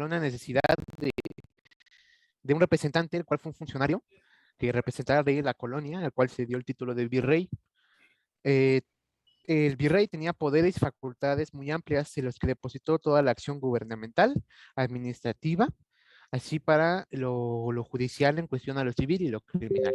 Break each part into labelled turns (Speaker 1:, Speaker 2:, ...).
Speaker 1: una necesidad de un representante, el cual fue un funcionario, que representaba al rey de la colonia, al cual se dio el título de virrey. Eh, el virrey tenía poderes y facultades muy amplias en los que depositó toda la acción gubernamental, administrativa, así para lo judicial en cuestión a lo civil y lo criminal.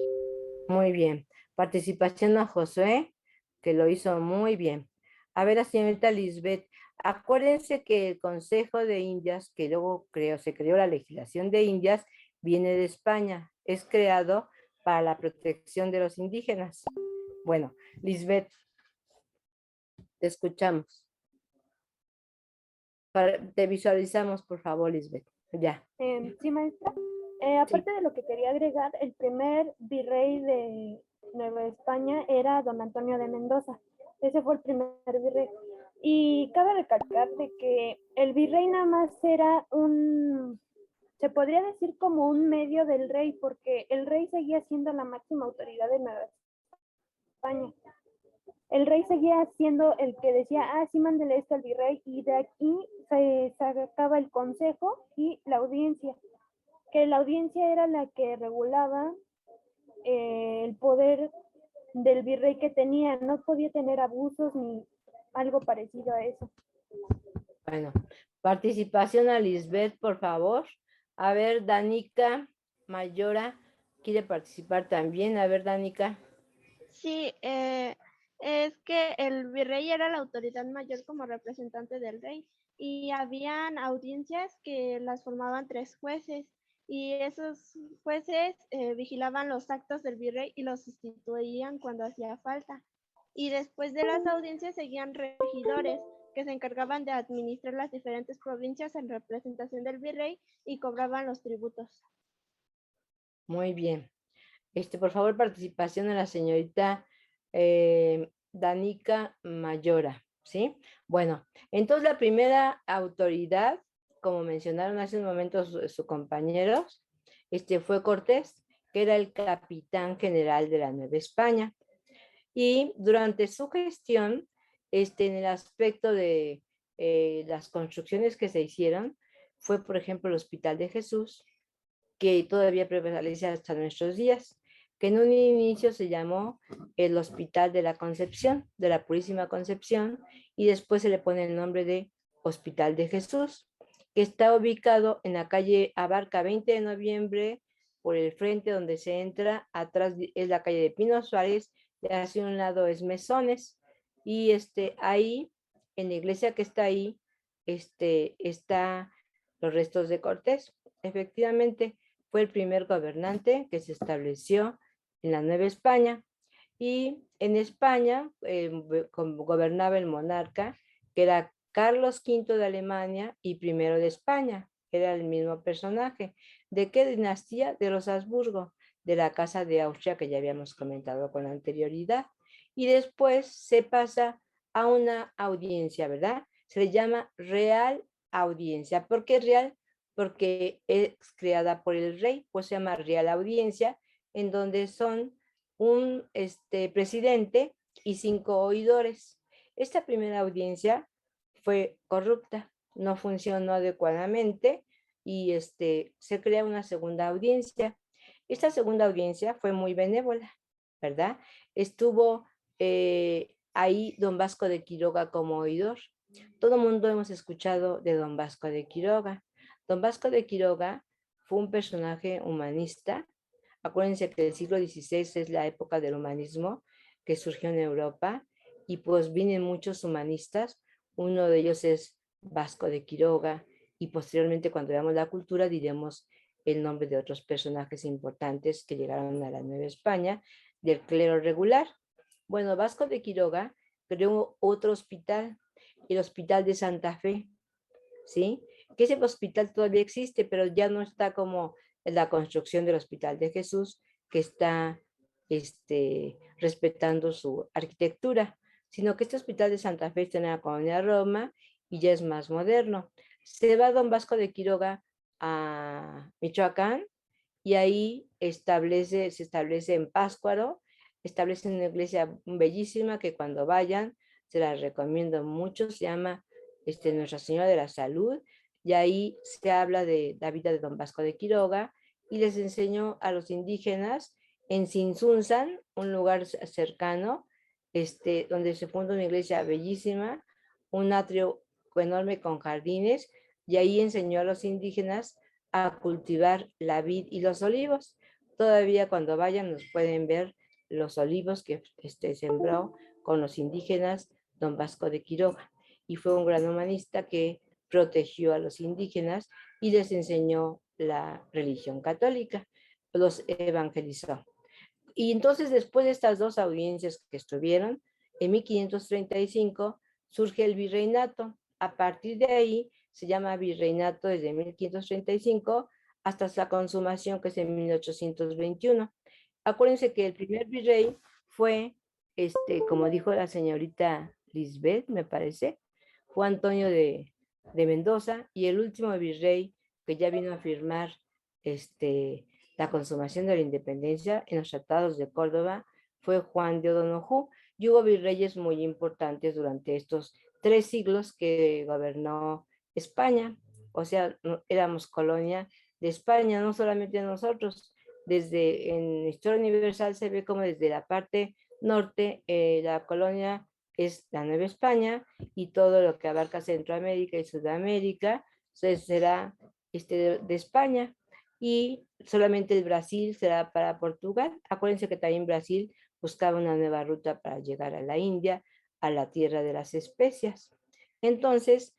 Speaker 2: Muy bien. Participación a Josué, que lo hizo muy bien. A ver, la señorita Lisbeth, acuérdense que el Consejo de Indias, que luego se creó la legislación de Indias, viene de España. Es creado para la protección de los indígenas. Bueno, Lisbeth, te escuchamos. Te visualizamos, por favor, Lisbeth. Ya.
Speaker 3: Sí, maestra.
Speaker 2: Sí.
Speaker 3: Aparte de lo que quería agregar, el primer virrey de Nueva España era don Antonio de Mendoza. Ese fue el primer virrey. Y cabe recalcar de que el virrey nada más era se podría decir como un medio del rey, porque el rey seguía siendo la máxima autoridad de Nueva España. El rey seguía siendo el que decía, sí, mándele esto al virrey, y de aquí se sacaba el consejo y la audiencia, que la audiencia era la que regulaba el poder del virrey que tenía, no podía tener abusos ni algo parecido a eso.
Speaker 2: Bueno, participación a Lisbeth, por favor. A ver, Danica Mayora quiere participar también. A ver, Danica.
Speaker 4: Sí, es que el virrey era la autoridad mayor como representante del rey y habían audiencias que las formaban 3 jueces y esos jueces vigilaban los actos del virrey y los sustituían cuando hacía falta. Y después de las audiencias seguían regidores que se encargaban de administrar las diferentes provincias en representación del virrey y cobraban los tributos.
Speaker 2: Muy bien. Por favor, participación de la señorita Danica Mayora, ¿sí? Bueno, entonces la primera autoridad, como mencionaron hace un momento sus compañeros, fue Cortés, que era el capitán general de la Nueva España. Y durante su gestión, en el aspecto de las construcciones que se hicieron, fue, por ejemplo, el Hospital de Jesús, que todavía prevalece hasta nuestros días, que en un inicio se llamó el Hospital de la Concepción, de la Purísima Concepción, y después se le pone el nombre de Hospital de Jesús, que está ubicado en la calle Abarca 20 de noviembre, por el frente donde se entra, atrás es la calle de Pino Suárez, y hacia un lado es Mesones, y ahí, en la iglesia que está ahí, está los restos de Cortés. Efectivamente, fue el primer gobernante que se estableció en la Nueva España, y en España gobernaba el monarca, que era Carlos V de Alemania y I de España, era el mismo personaje. ¿De qué dinastía? De los Habsburgo, de la Casa de Austria, que ya habíamos comentado con anterioridad. Y después se pasa a una audiencia, ¿verdad? Se le llama Real Audiencia. ¿Por qué real? Porque es creada por el rey, pues se llama Real Audiencia, en donde son un presidente y 5 oidores. Esta primera audiencia fue corrupta, no funcionó adecuadamente, y se crea una segunda audiencia. Esta segunda audiencia fue muy benévola, ¿verdad? Estuvo ahí don Vasco de Quiroga como oidor. Todo el mundo hemos escuchado de don Vasco de Quiroga. Don Vasco de Quiroga fue un personaje humanista. Acuérdense que el siglo XVI es la época del humanismo que surgió en Europa, y pues vienen muchos humanistas. Uno de ellos es Vasco de Quiroga, y posteriormente, cuando veamos la cultura, diremos el nombre de otros personajes importantes que llegaron a la Nueva España del clero regular. Bueno, Vasco de Quiroga creó otro hospital, el Hospital de Santa Fe, ¿sí? Que ese hospital todavía existe, pero ya no está como la construcción del Hospital de Jesús, que está respetando su arquitectura, sino que este Hospital de Santa Fe está en la colonia Roma y ya es más moderno. Se va don Vasco de Quiroga a Michoacán, y ahí se establece en Pátzcuaro, establece una iglesia bellísima que cuando vayan se la recomiendo mucho, se llama Nuestra Señora de la Salud, y ahí se habla de la vida de don Vasco de Quiroga, y les enseñó a los indígenas en Sinsunzan, un lugar cercano, donde se funda una iglesia bellísima, un atrio enorme con jardines, y ahí enseñó a los indígenas a cultivar la vid y los olivos. Todavía cuando vayan nos pueden ver los olivos que sembró con los indígenas don Vasco de Quiroga, y fue un gran humanista que protegió a los indígenas y les enseñó la religión católica, los evangelizó. Y entonces, después de estas dos audiencias que estuvieron, en 1535 surge el virreinato. A partir de ahí se llama virreinato desde 1535 hasta la consumación, que es en 1821. Acuérdense que el primer virrey fue, como dijo la señorita Lisbeth, me parece, fue Antonio de Mendoza, y el último virrey que ya vino a firmar la consumación de la independencia en los tratados de Córdoba fue Juan de O'Donojú, y hubo virreyes muy importantes durante estos 3 siglos que gobernó España. O sea, éramos colonia de España, no solamente nosotros. Desde en Historia Universal se ve como desde la parte norte la colonia es la Nueva España, y todo lo que abarca Centroamérica y Sudamérica será de España, y solamente el Brasil será para Portugal. Acuérdense que también Brasil buscaba una nueva ruta para llegar a la India, a la tierra de las especias. Entonces,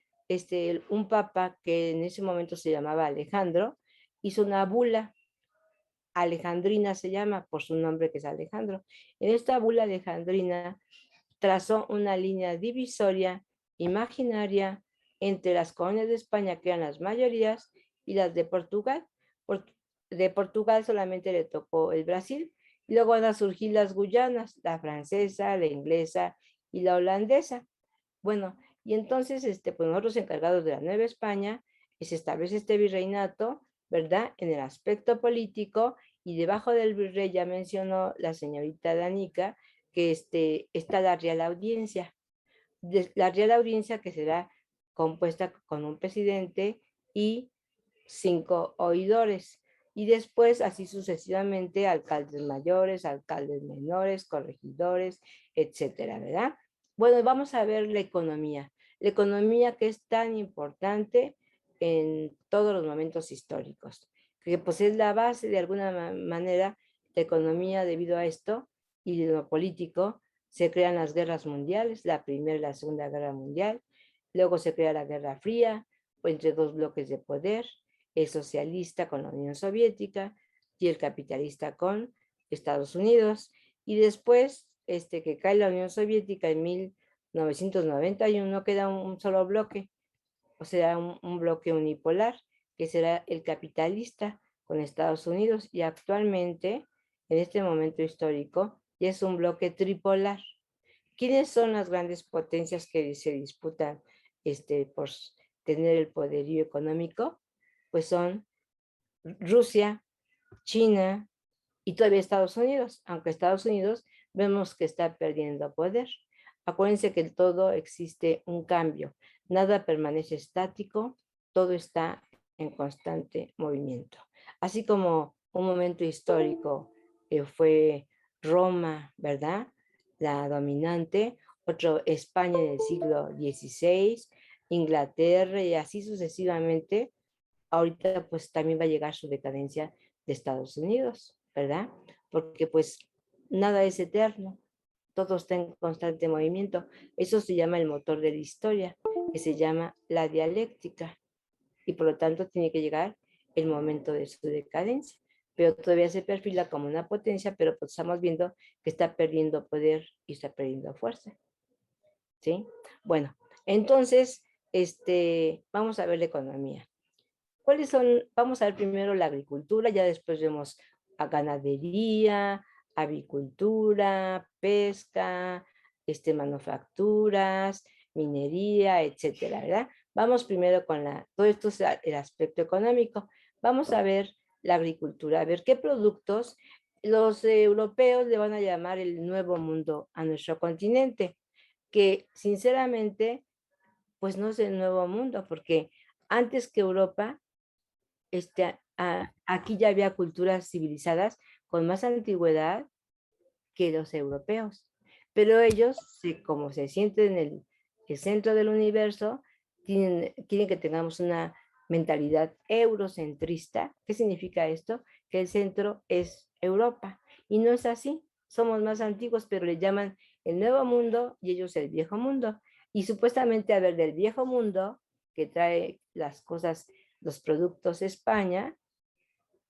Speaker 2: un papa que en ese momento se llamaba Alejandro, hizo una bula, alejandrina se llama por su nombre, que es Alejandro. En esta bula alejandrina trazó una línea divisoria imaginaria entre las colonias de España, que eran las mayorías, y las de Portugal. De Portugal solamente le tocó el Brasil, y luego van a surgir las Guyanas, la francesa, la inglesa y la holandesa. Bueno, y entonces pues nosotros, encargados de la Nueva España, se establece este virreinato, ¿verdad?, en el aspecto político, y debajo del virrey, ya mencionó la señorita Danica, que está la Real Audiencia. La Real Audiencia, que será compuesta con un presidente y 5 oidores, y después así sucesivamente alcaldes mayores, alcaldes menores, corregidores, etcétera, ¿verdad? Bueno, vamos a ver la economía que es tan importante en todos los momentos históricos, que pues es la base de alguna manera. La economía, debido a esto y lo político, se crean las guerras mundiales, la Primera y la Segunda Guerra Mundial, luego se crea la Guerra Fría, entre dos bloques de poder, el socialista con la Unión Soviética y el capitalista con Estados Unidos, y después que cae la Unión Soviética en 1991, queda un solo bloque, o sea, un bloque unipolar, que será el capitalista con Estados Unidos, y actualmente, en este momento histórico, ya es un bloque tripolar. ¿Quiénes son las grandes potencias que se disputan por tener el poderío económico? Pues son Rusia, China y todavía Estados Unidos, aunque Estados Unidos vemos que está perdiendo poder. Acuérdense que en todo existe un cambio, nada permanece estático, todo está en constante movimiento. Así como un momento histórico fue Roma, ¿verdad?, la dominante, otro España en el siglo XVI, Inglaterra, y así sucesivamente. Ahorita pues también va a llegar su decadencia de Estados Unidos, ¿verdad? Porque pues nada es eterno, todo está en constante movimiento. Eso se llama el motor de la historia, que se llama la dialéctica, y por lo tanto tiene que llegar el momento de su decadencia, pero todavía se perfila como una potencia, pero pues estamos viendo que está perdiendo poder y está perdiendo fuerza, ¿sí? Bueno, entonces, vamos a ver la economía. ¿Cuáles son? Vamos a ver primero la agricultura, ya después vemos a ganadería, avicultura, pesca, manufacturas, minería, etcétera, ¿verdad? Vamos primero con todo esto es el aspecto económico. Vamos a ver la agricultura, a ver qué productos. Los europeos le van a llamar el nuevo mundo a nuestro continente, que sinceramente pues no es el nuevo mundo, porque antes que Europa, aquí ya había culturas civilizadas con más antigüedad que los europeos. Pero ellos, como se sienten en el centro del universo, quieren que tengamos una mentalidad eurocentrista. ¿Qué significa esto? Que el centro es Europa. Y no es así. Somos más antiguos, pero le llaman el nuevo mundo y ellos el viejo mundo. Y supuestamente, a ver, del viejo mundo, que trae las cosas, los productos España,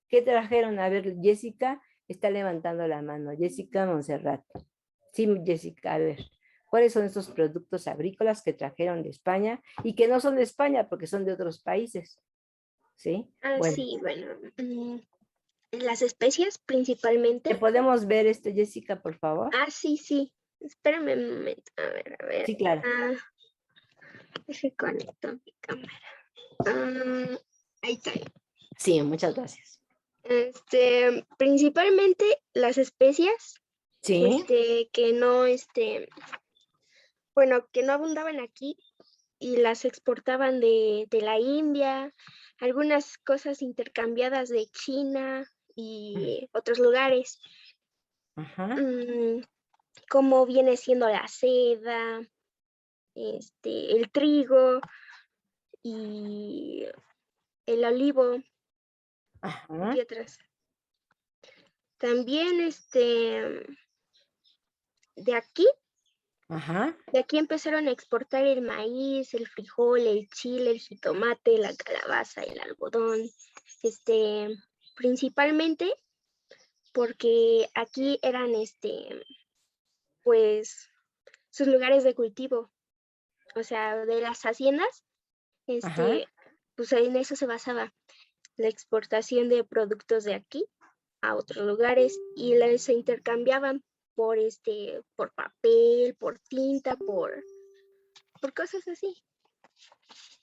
Speaker 2: ¿qué trajeron? A ver, Jessica está levantando la mano. Jessica Montserrat. Sí, Jessica, a ver, ¿cuáles son estos productos agrícolas que trajeron de España y que no son de España porque son de otros países? ¿Sí? Bueno,
Speaker 4: Sí, bueno, las especias
Speaker 2: ¿te
Speaker 4: principalmente.
Speaker 2: podemos ver esto, Jessica, por favor?
Speaker 4: Sí, sí. Espérame un momento. A ver.
Speaker 2: Sí, claro.
Speaker 4: Se conectó mi cámara. Ahí está.
Speaker 2: Sí, muchas gracias.
Speaker 4: Principalmente las especias,
Speaker 2: Sí,
Speaker 4: que no, bueno, que no abundaban aquí y las exportaban de la India, algunas cosas intercambiadas de China y otros lugares,
Speaker 2: ajá,
Speaker 4: como viene siendo la seda, el trigo y el olivo
Speaker 2: ajá,
Speaker 4: y otras. También de aquí
Speaker 2: ajá.
Speaker 4: De aquí empezaron a exportar el maíz, el frijol, el chile, el jitomate, la calabaza, el algodón, principalmente porque aquí eran, pues, sus lugares de cultivo, o sea, de las haciendas,
Speaker 2: Ajá.
Speaker 4: pues en eso se basaba la exportación de productos de aquí a otros lugares y se intercambiaban por papel, por tinta, por cosas así.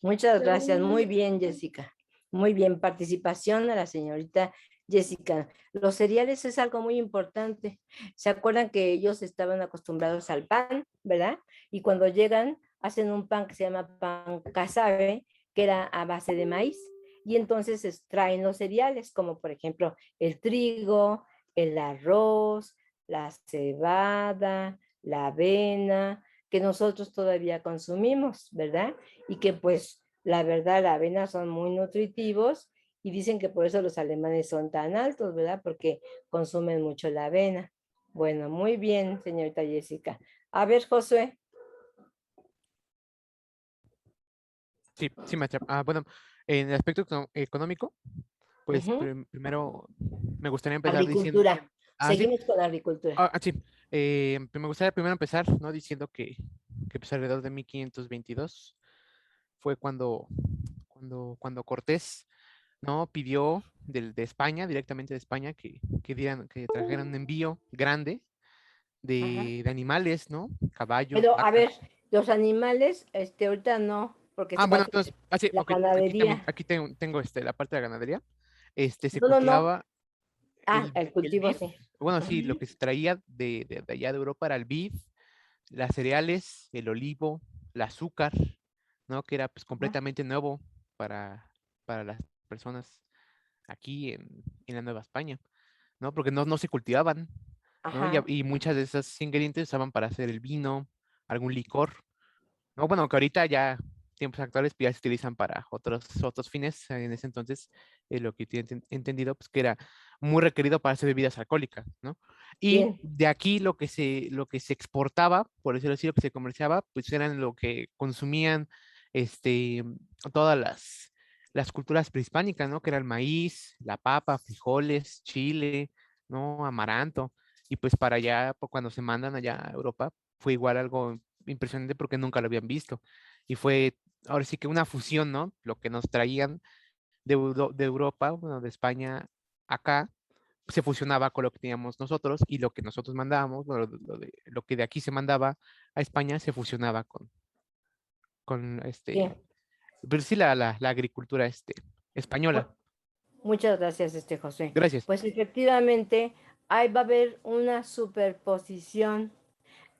Speaker 2: Muchas gracias. Muy bien, Jessica. Muy bien. Participación a la señorita Jessica. Los cereales es algo muy importante. ¿Se acuerdan que ellos estaban acostumbrados al pan, verdad? Y cuando llegan, hacen un pan que se llama pan casabe, que era a base de maíz. Y entonces extraen los cereales, como por ejemplo el trigo, el arroz, la cebada, la avena, que nosotros todavía consumimos, ¿verdad? Y que pues la verdad la avena son muy nutritivos y dicen que por eso los alemanes son tan altos, ¿verdad? Porque consumen mucho la avena. Bueno, muy bien, señorita Jessica. A ver, Josué.
Speaker 1: Sí, sí, maestra. Bueno, en el aspecto económico, pues
Speaker 2: Ujú.
Speaker 1: primero me gustaría empezar diciendo,
Speaker 2: Agricultura.
Speaker 1: sí,
Speaker 2: Seguimos con la agricultura.
Speaker 1: sí, me gustaría primero empezar, ¿no? Diciendo que pues, alrededor de 1522 fue cuando Cortés, ¿no? Pidió de España, directamente de España, que trajeran un envío grande
Speaker 2: Ajá.
Speaker 1: de animales, ¿no? Caballos,
Speaker 2: Pero a ver,
Speaker 1: vacas.
Speaker 2: los animales, ahorita no, porque se va a
Speaker 1: Bueno,
Speaker 2: hacer
Speaker 1: entonces, sí,
Speaker 2: la
Speaker 1: ok, aquí también,
Speaker 2: ganadería.
Speaker 1: aquí tengo la parte de la ganadería. Se
Speaker 2: No, no, no.
Speaker 1: cultivaba
Speaker 2: El
Speaker 1: el
Speaker 2: cultivo
Speaker 1: beef.
Speaker 2: sí.
Speaker 1: Bueno, sí, lo
Speaker 2: Ujú.
Speaker 1: que se traía de allá de Europa era el beef, las cereales, el olivo, el azúcar, ¿no? Que era pues completamente nuevo para las personas aquí en la Nueva España, ¿no? Porque no se cultivaban, ¿no?
Speaker 2: Ajá.
Speaker 1: Y muchas de esos ingredientes se usaban para hacer el vino, algún licor, ¿no? Bueno, que ahorita ya, tiempos actuales, pues, ya se utilizan para otros fines. En ese entonces, lo que tiene entendido, pues que era muy requerido para hacer bebidas alcohólicas, ¿no? Y
Speaker 2: Bien.
Speaker 1: de aquí lo que se exportaba, por decirlo así, lo que se comerciaba, pues eran lo que consumían este, todas las culturas prehispánicas, ¿no? Que era el maíz, la papa, frijoles, chile, ¿no? Amaranto. Y pues para allá, cuando se mandan allá a Europa, fue igual algo impresionante porque nunca lo habían visto. Y fue ahora sí que una fusión, ¿no? Lo que nos traían de Europa, bueno, de España acá, se fusionaba con lo que teníamos nosotros y lo que nosotros mandábamos, bueno, lo que de aquí se mandaba a España se fusionaba con
Speaker 2: Bien.
Speaker 1: pero sí la agricultura española.
Speaker 2: Bu- Muchas gracias, José.
Speaker 1: Gracias.
Speaker 2: Pues efectivamente, ahí va a haber una superposición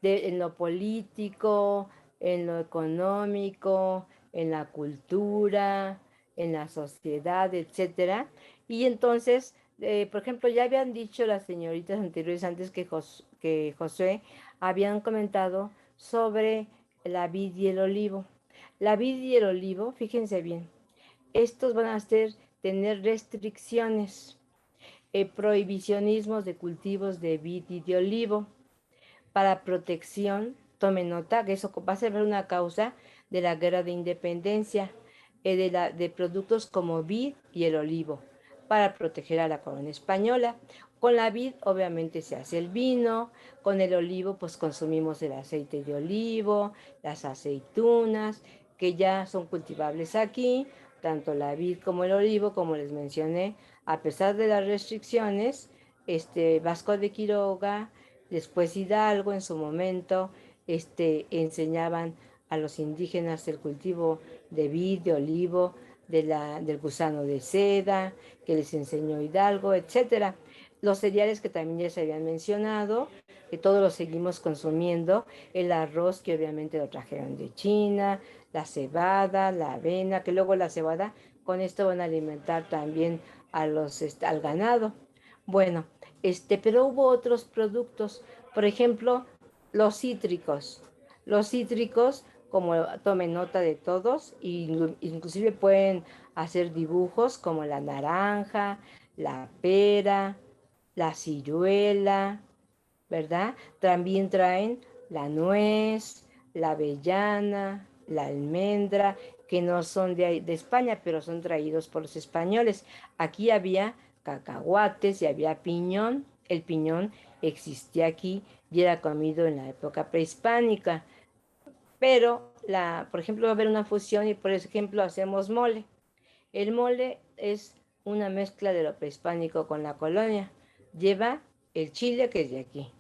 Speaker 2: en lo político, en lo económico, en la cultura, en la sociedad, etcétera. Y entonces, por ejemplo, ya habían dicho las señoritas anteriores, antes que Josué, habían comentado sobre la vid y el olivo. La vid y el olivo, fíjense bien, estos van a tener restricciones, prohibicionismos de cultivos de vid y de olivo para protección. Tomen nota que eso va a ser una causa de la guerra de independencia, de productos como vid y el olivo, para proteger a la corona española. Con la vid obviamente se hace el vino, con el olivo pues consumimos el aceite de olivo, las aceitunas, que ya son cultivables aquí, tanto la vid como el olivo, como les mencioné, a pesar de las restricciones. Vasco de Quiroga, después Hidalgo en su momento, enseñaban a los indígenas el cultivo de vid, de olivo, del gusano de seda, que les enseñó Hidalgo, etcétera. Los cereales que también ya se habían mencionado, que todos los seguimos consumiendo, el arroz que obviamente lo trajeron de China, la cebada, la avena, que luego la cebada, con esto van a alimentar también al ganado. Bueno, pero hubo otros productos, por ejemplo, los cítricos. Los cítricos, como tomen nota de todos, inclusive pueden hacer dibujos como la naranja, la pera, la ciruela, ¿verdad? También traen la nuez, la avellana, la almendra, que no son de España, pero son traídos por los españoles. Aquí había cacahuates y había piñón. El piñón existía aquí y era comido en la época prehispánica. Pero, por ejemplo, va a haber una fusión y, por ejemplo, hacemos mole. El mole es una mezcla de lo prehispánico con la colonia. Lleva el chile, que es de aquí,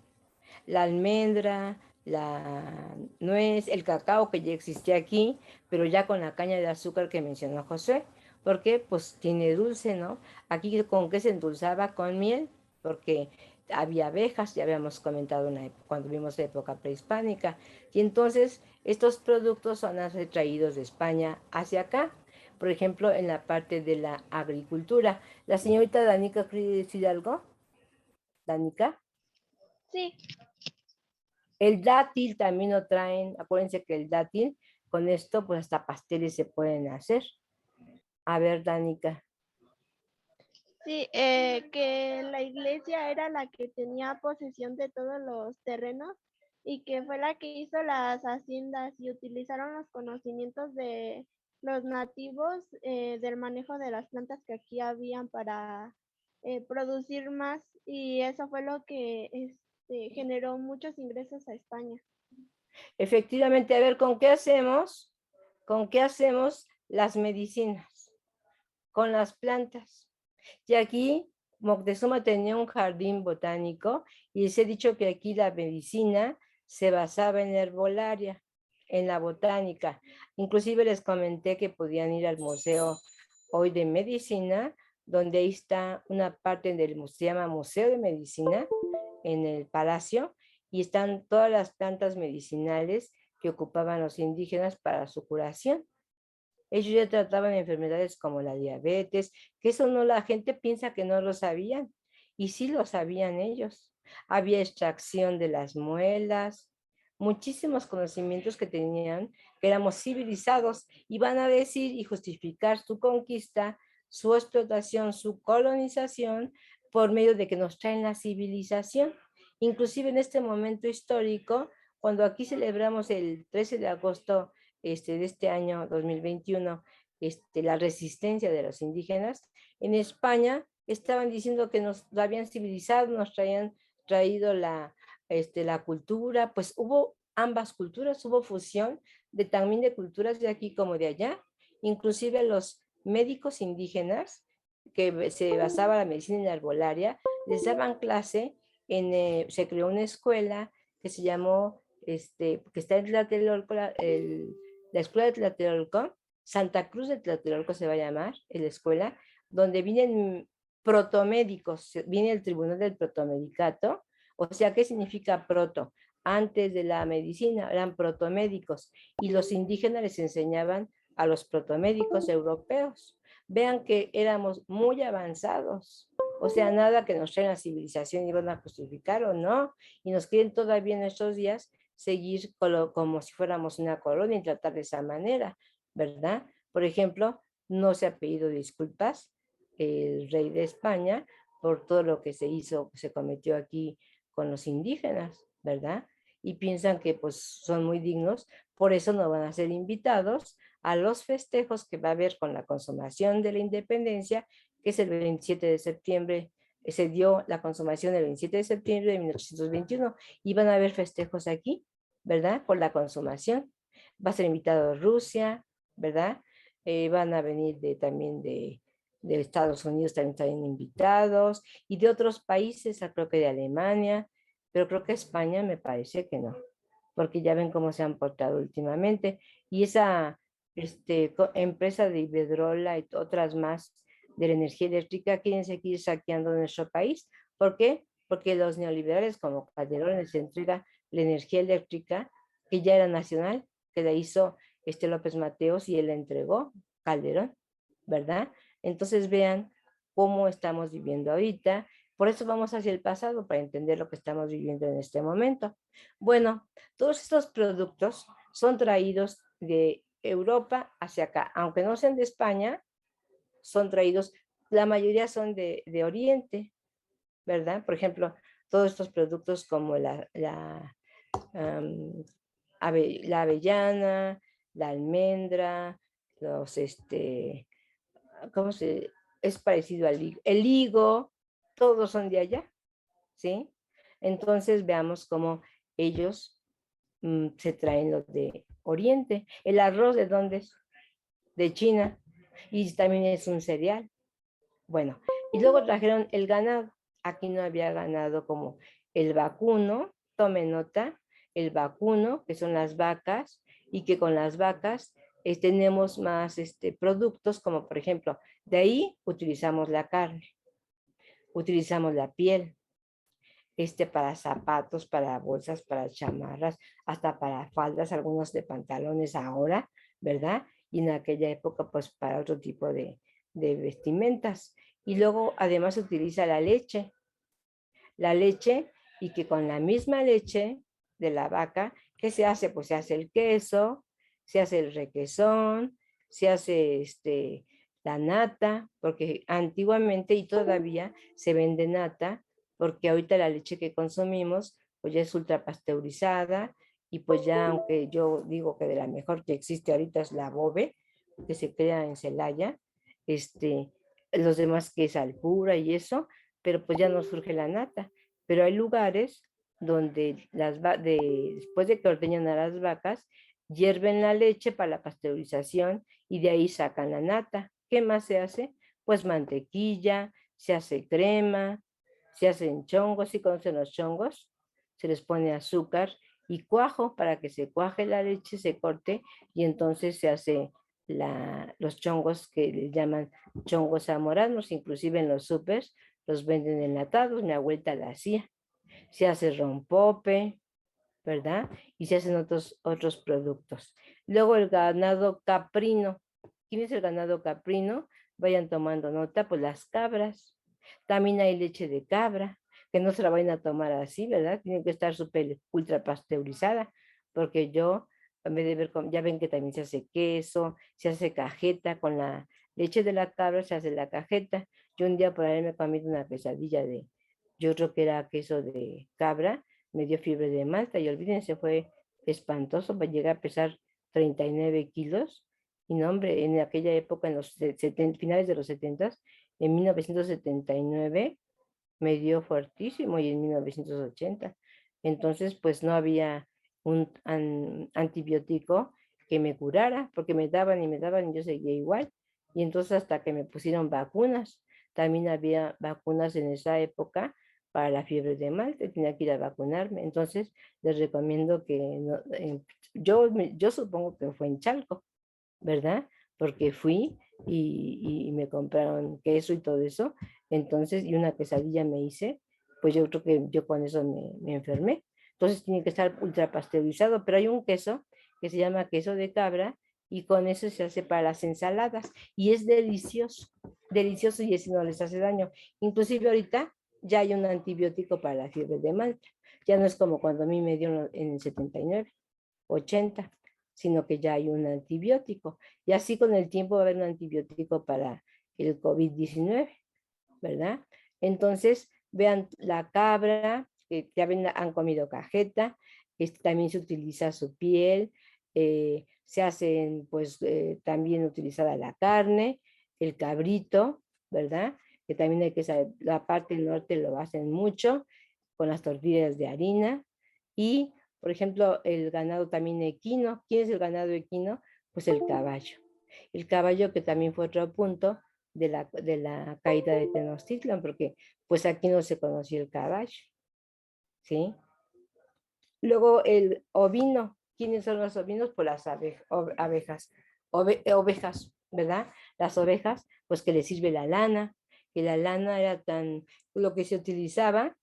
Speaker 2: la almendra, la nuez, el cacao, que ya existía aquí, pero ya con la caña de azúcar que mencionó José, porque pues tiene dulce, ¿no? Aquí, ¿con qué se endulzaba? Con miel, porque había abejas, ya habíamos comentado cuando vimos la época prehispánica, y entonces estos productos son traídos de España hacia acá, por ejemplo, en la parte de la agricultura. La señorita Danica, ¿quiere decir algo? Danica.
Speaker 4: Sí,
Speaker 2: El dátil también lo traen, acuérdense que el dátil, con esto pues hasta pasteles se pueden hacer. A ver, Danica.
Speaker 4: sí, que la iglesia era la que tenía posesión de todos los terrenos y que fue la que hizo las haciendas y utilizaron los conocimientos de los nativos del manejo de las plantas que aquí habían para producir más, y eso fue lo que generó muchos ingresos a España.
Speaker 2: Efectivamente, a ver, ¿con qué hacemos? ¿Con qué hacemos las medicinas? Con las plantas. Y aquí Moctezuma tenía un jardín botánico y les he dicho que aquí la medicina se basaba en la herbolaria, en la botánica. Inclusive les comenté que podían ir al museo hoy de medicina, donde ahí está una parte se llama Museo de Medicina, en el palacio, y están todas las plantas medicinales que ocupaban los indígenas para su curación. Ellos ya trataban enfermedades como la diabetes, que eso no, la gente piensa que no lo sabían, y sí lo sabían ellos. Había extracción de las muelas, muchísimos conocimientos que tenían, que éramos civilizados, y van a decir y justificar su conquista, su explotación, su colonización, por medio de que nos traen la civilización. Inclusive en este momento histórico, cuando aquí celebramos el 13 de agosto de este año 2021, la resistencia de los indígenas, en España estaban diciendo que nos habían civilizado, nos traían traído la cultura, pues hubo ambas culturas, hubo fusión también de culturas de aquí como de allá, inclusive los médicos indígenas que se basaba la medicina en la herbolaria, les daban clase, se creó una escuela que se llamó, que está en Tlatelolco, la escuela de Tlatelolco, Santa Cruz de Tlatelolco se va a llamar, la escuela, donde vienen protomédicos, viene el Tribunal del Protomedicato. O sea, ¿qué significa proto? Antes de la medicina eran protomédicos, y los indígenas les enseñaban a los protomédicos europeos. vean que éramos muy avanzados. O sea, nada que nos traen la civilización y van a justificar o no. Y nos quieren todavía en estos días seguir como si fuéramos una colonia y tratar de esa manera, ¿verdad? Por ejemplo, no se ha pedido disculpas el rey de España por todo lo que se hizo, se cometió aquí con los indígenas, ¿verdad? Y piensan que pues son muy dignos, por eso no van a ser invitados a los festejos que va a haber con la consumación de la independencia, que es el 27 de septiembre, se dio la consumación el 27 de septiembre de 1821, y van a haber festejos aquí, ¿verdad? Por la consumación. Va a ser invitado Rusia, ¿verdad? Van a venir también de Estados Unidos, también están invitados, y de otros países, creo que de Alemania, pero creo que España me parece que no, porque ya ven cómo se han portado últimamente. Y esa empresa de Iberdrola y otras más de la energía eléctrica quieren seguir saqueando nuestro país. ¿Por qué? Porque los neoliberales como Calderón les entrega la energía eléctrica, que ya era nacional, que la hizo López Mateos y él la entregó, Calderón, ¿verdad? Entonces vean cómo estamos viviendo ahorita. Por eso vamos hacia el pasado, para entender lo que estamos viviendo en este momento. Bueno, todos estos productos son traídos de Europa hacia acá, aunque no sean de España, son traídos, la mayoría son de Oriente, ¿verdad? Por ejemplo, todos estos productos como la avellana, la almendra, ¿cómo se? Es parecido al higo. El higo, todos son de allá, ¿sí? Entonces veamos cómo ellos se traen los de Oriente. El arroz, ¿de dónde es? De China. Y también es un cereal. Bueno, y luego trajeron el ganado. Aquí no había ganado como el vacuno, tome nota, el vacuno, que son las vacas, y que con las vacas tenemos más productos, como por ejemplo, de ahí utilizamos la carne, utilizamos la piel, para zapatos, para bolsas, para chamarras, hasta para faldas, algunos de pantalones ahora, ¿verdad? Y en aquella época, pues para otro tipo de vestimentas. Y luego además se utiliza la leche, y que con la misma leche de la vaca, ¿qué se hace? Pues se hace el queso, se hace el requesón, se hace la nata, porque antiguamente y todavía se vende nata, porque ahorita la leche que consumimos pues ya es ultra pasteurizada, y pues ya, aunque yo digo que de la mejor que existe ahorita es la Bobe, que se crea en Celaya, los demás que es Alpura y eso, pero pues ya no surge la nata. Pero hay lugares donde después de que ordeñan a las vacas, hierven la leche para la pasteurización y de ahí sacan la nata. ¿Qué más se hace? Pues mantequilla, se hace crema, se hacen chongos. ¿Sí conocen los chongos? Se les pone azúcar y cuajo para que se cuaje la leche, se corte, y entonces se hace los chongos que le llaman chongos zamoranos. Inclusive en los supers los venden enlatados, mi abuelita la hacía. Se hace rompope, ¿verdad? Y se hacen otros productos. Luego el ganado caprino. ¿Quién es el ganado caprino? Vayan tomando nota, pues las cabras. También hay leche de cabra, que no se la vayan a tomar así, ¿verdad? Tiene que estar súper ultra pasteurizada, porque yo, en vez de ver, ya ven que también se hace queso, se hace cajeta, con la leche de la cabra se hace la cajeta. Yo un día por ahí me comí una quesadilla yo creo que era queso de cabra, me dio fiebre de Malta, y olvídense, fue espantoso, para llegar a pesar 39 kilos. Y no, hombre, en aquella época, en los finales de los 70, en 1979 me dio fuertísimo, y en 1980. Entonces, pues no había un antibiótico que me curara, porque me daban y yo seguía igual. Y entonces hasta que me pusieron vacunas. También había vacunas en esa época para la fiebre de Malta, tenía que ir a vacunarme. Entonces les recomiendo que yo supongo que fue en Chalco, ¿verdad? Porque fui y me compraron queso y todo eso, entonces, y una quesadilla me hice, pues yo creo que yo con eso me enfermé. Entonces tiene que estar ultra pasteurizado, pero hay un queso que se llama queso de cabra, y con eso se hace para las ensaladas y es delicioso, delicioso y eso no les hace daño. Inclusive ahorita ya hay un antibiótico para la fiebre de Malta. Ya no es como cuando a mí me dio en el 79, 80, sino que ya hay un antibiótico. Y así con el tiempo va a haber un antibiótico para el COVID-19, ¿verdad? Entonces, vean la cabra, que ya ven, han comido cajeta, también se utiliza su piel, se hacen, pues, también utilizada la carne, el cabrito, ¿verdad? Que también hay que saber, la parte norte lo hacen mucho, con las tortillas de harina, y, por ejemplo, el ganado también equino. ¿Quién es el ganado equino? Pues el caballo. El caballo que también fue otro punto de la caída de Tenochtitlan, porque pues aquí no se conocía el caballo, ¿sí? Luego el ovino. ¿Quiénes son los ovinos? Pues las abejas, ovejas, ¿verdad? Las ovejas, pues que les sirve la lana, que la lana era lo que se utilizaba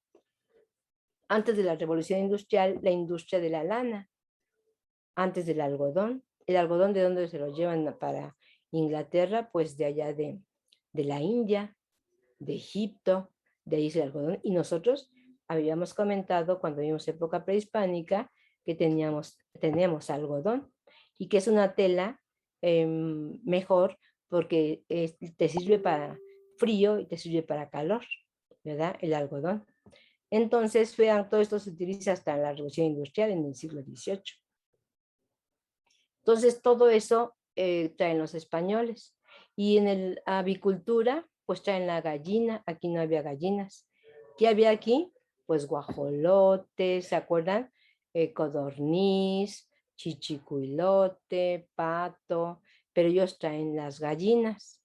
Speaker 2: antes de la revolución industrial, la industria de la lana, antes del algodón. ¿El algodón de dónde se lo llevan para Inglaterra? Pues de allá de la India, de Egipto, de ahí es el algodón. Y nosotros habíamos comentado cuando vimos época prehispánica que tenemos algodón y que es una tela mejor porque te sirve para frío y te sirve para calor, ¿verdad? El algodón. Entonces, vean, todo esto se utiliza hasta en la revolución industrial en el siglo XVIII. Entonces, todo eso traen los españoles. Y en la avicultura, pues traen la gallina. Aquí no había gallinas. ¿Qué había aquí? Pues guajolotes, ¿se acuerdan? Codorniz, chichicuilote, pato, pero ellos traen las gallinas.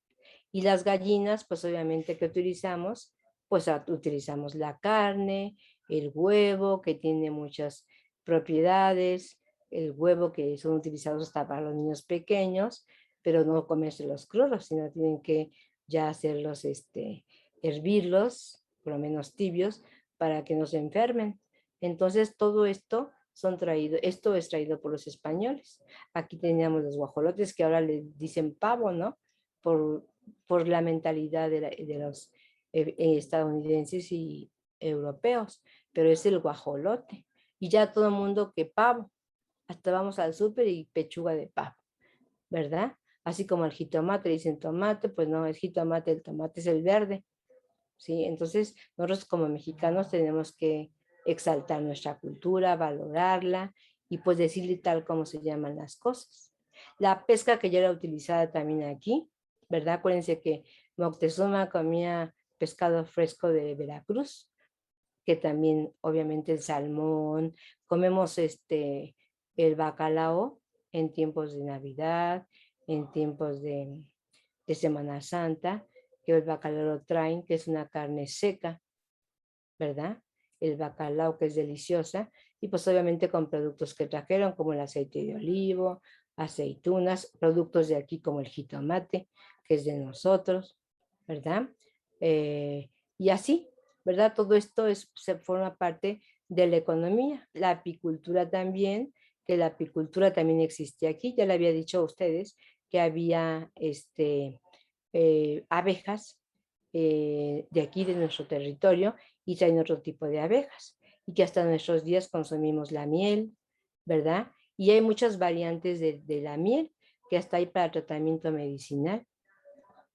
Speaker 2: Y las gallinas, pues obviamente que utilizamos, pues utilizamos la carne, el huevo, que tiene muchas propiedades, el huevo que son utilizados hasta para los niños pequeños, pero no comerse los crudos, sino tienen que ya hacerlos, hervirlos, por lo menos tibios, para que no se enfermen. Entonces todo esto esto es traído por los españoles. Aquí teníamos los guajolotes que ahora le dicen pavo, ¿no? Por la mentalidad de los estadounidenses y europeos, pero es el guajolote. Y ya todo el mundo que pavo, hasta vamos al súper y pechuga de pavo, ¿verdad? Así como el jitomate, dicen tomate, pues no, es jitomate, el tomate es el verde, ¿sí? Entonces, nosotros como mexicanos tenemos que exaltar nuestra cultura, valorarla y pues decirle tal como se llaman las cosas. La pesca que ya era utilizada también aquí, ¿verdad? Acuérdense que Moctezuma comía pescado fresco de Veracruz, que también obviamente el salmón, comemos el bacalao en tiempos de Navidad, en tiempos de Semana Santa, que el bacalao lo traen, que es una carne seca, ¿verdad? El bacalao que es deliciosa, y pues obviamente con productos que trajeron, como el aceite de olivo, aceitunas, productos de aquí como el jitomate, que es de nosotros, ¿verdad? Y así, ¿verdad? Todo esto se forma parte de la economía. La apicultura también, que la apicultura también existía aquí, ya le había dicho a ustedes que había abejas de aquí, de nuestro territorio, y traen otro tipo de abejas, y que hasta nuestros días consumimos la miel, ¿verdad? Y hay muchas variantes de la miel, que hasta hay para tratamiento medicinal,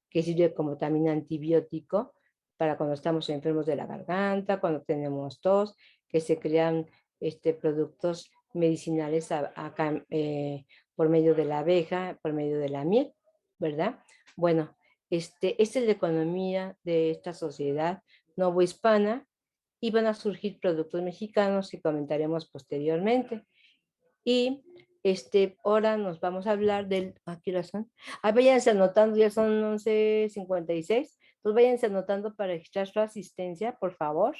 Speaker 2: que sirve como también antibiótico para cuando estamos enfermos de la garganta, cuando tenemos tos, que se crean productos medicinales por medio de la abeja, por medio de la miel, ¿verdad? Bueno, esta es la economía de esta sociedad novohispana y van a surgir productos mexicanos que comentaremos posteriormente. Y ahora nos vamos a hablar ¿qué horas son? Váyanse anotando, ya son 11:56, entonces váyanse anotando para registrar su asistencia, por favor.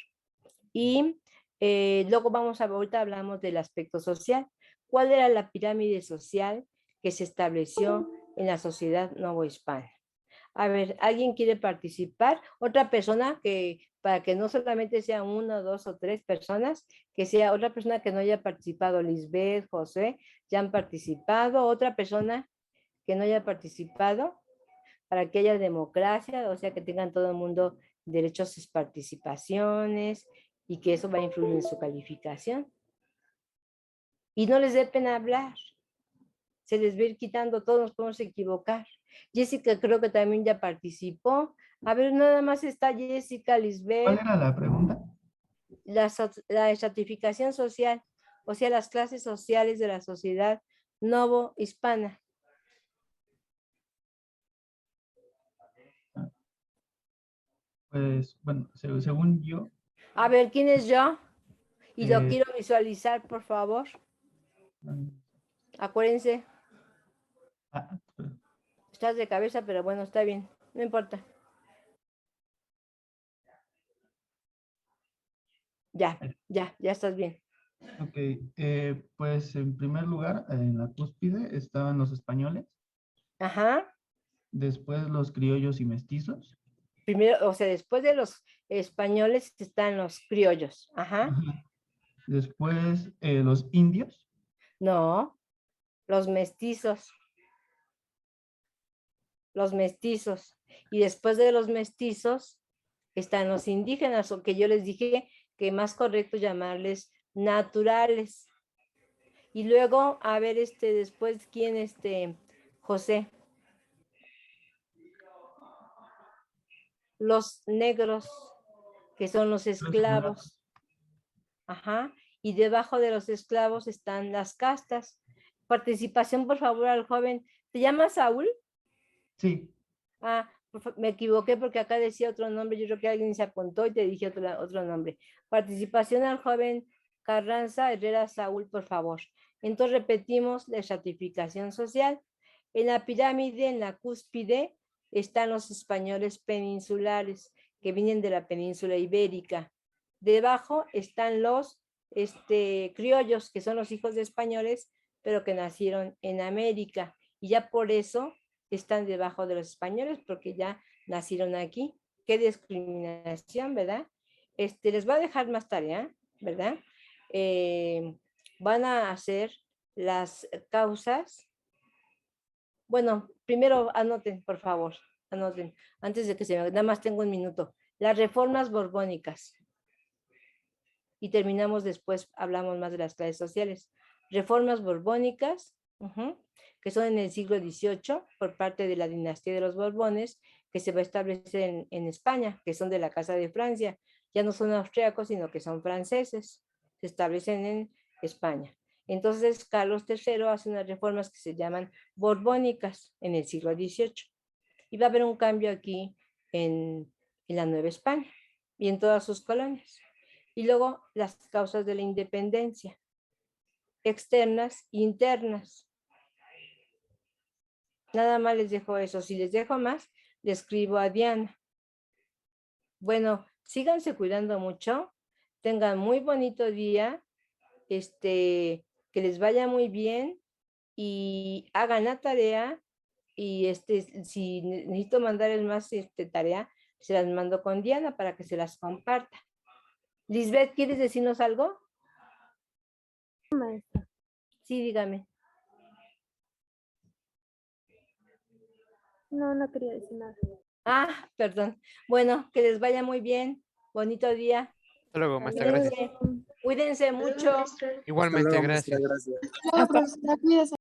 Speaker 2: Y luego ahorita hablamos del aspecto social. ¿Cuál era la pirámide social que se estableció en la sociedad novohispana? A ver, ¿alguien quiere participar? Otra persona para que no solamente sea una, dos o tres personas, que sea otra persona que no haya participado. Lisbeth, José, ya han participado. Otra persona que no haya participado, para que haya democracia, o sea, que tengan todo el mundo derechos a sus participaciones y que eso va a influir en su calificación. Y no les dé pena hablar, se les va a ir quitando, todos nos podemos equivocar. Jessica creo que también ya participó. A ver, nada más está Jessica,
Speaker 5: ¿Cuál
Speaker 2: Lisbeth,
Speaker 5: era la pregunta?
Speaker 2: la estratificación social, o sea, las clases sociales de la sociedad novohispana.
Speaker 5: Pues, bueno, según yo,
Speaker 2: A ver, ¿quién es yo? Y lo
Speaker 5: eh,
Speaker 2: quiero visualizar, por favor. Acuérdense,
Speaker 5: ah,
Speaker 2: estás de cabeza, pero bueno, está bien, no importa. Ya estás bien.
Speaker 5: ok, pues en primer lugar, en la cúspide estaban los españoles,
Speaker 2: Ajá.
Speaker 5: después los criollos y mestizos,
Speaker 2: Primero, o sea, después de los españoles están los criollos. Ajá.
Speaker 5: ajá, después los indios,
Speaker 2: No, los mestizos. Los mestizos. Y después de los mestizos están los indígenas, o que yo les dije que más correcto llamarles naturales. Y luego, a ver, después, ¿quién? José. Los negros, que son los
Speaker 5: los mulatos.
Speaker 2: esclavos. Ajá. Y debajo de los esclavos están las castas. Participación, por favor, al joven. ¿Te llamas Saúl?
Speaker 5: Sí,
Speaker 2: Ah, me equivoqué porque acá decía otro nombre. Yo creo que alguien se apuntó y te dije otro nombre. Participación al joven Carranza Herrera Saúl, por favor. Entonces repetimos la estratificación social. En la pirámide, en la cúspide, están los españoles peninsulares que vienen de la península ibérica. Debajo están los criollos, que son los hijos de españoles, pero que nacieron en América. Y ya por eso están debajo de los españoles, porque ya nacieron aquí. Qué discriminación, ¿verdad? Les va a dejar más tarea, ¿verdad? Van a hacer las causas. Bueno, primero anoten, por favor, anoten, antes de que se me... Nada más tengo un minuto. Las reformas borbónicas. Y terminamos después, hablamos más de las clases sociales. Reformas borbónicas, que son en el siglo XVIII, por parte de la dinastía de los Borbones, que se va a establecer en España, que son de la Casa de Francia. Ya no son austriacos, sino que son franceses. Se establecen en España. Entonces, Carlos III hace unas reformas que se llaman borbónicas en el siglo XVIII. Y va a haber un cambio aquí en la Nueva España y en todas sus colonias. Y luego las causas de la independencia, externas e internas. Nada más les dejo eso. Si les dejo más, le escribo a Diana. Bueno, síganse cuidando mucho. Tengan muy bonito día. Que les vaya muy bien y hagan la tarea. Y si necesito mandarles más tarea, se las mando con Diana para que se las comparta. Lisbeth, ¿quieres decirnos algo?
Speaker 3: Maestra.
Speaker 2: Sí, dígame.
Speaker 3: No, no quería decir nada.
Speaker 2: Ah, perdón. Bueno, que les vaya muy bien. Bonito día.
Speaker 1: Hasta luego, maestra, gracias.
Speaker 2: Cuídense mucho.
Speaker 1: Igualmente, gracias.
Speaker 6: Claro, profesora, cuídese.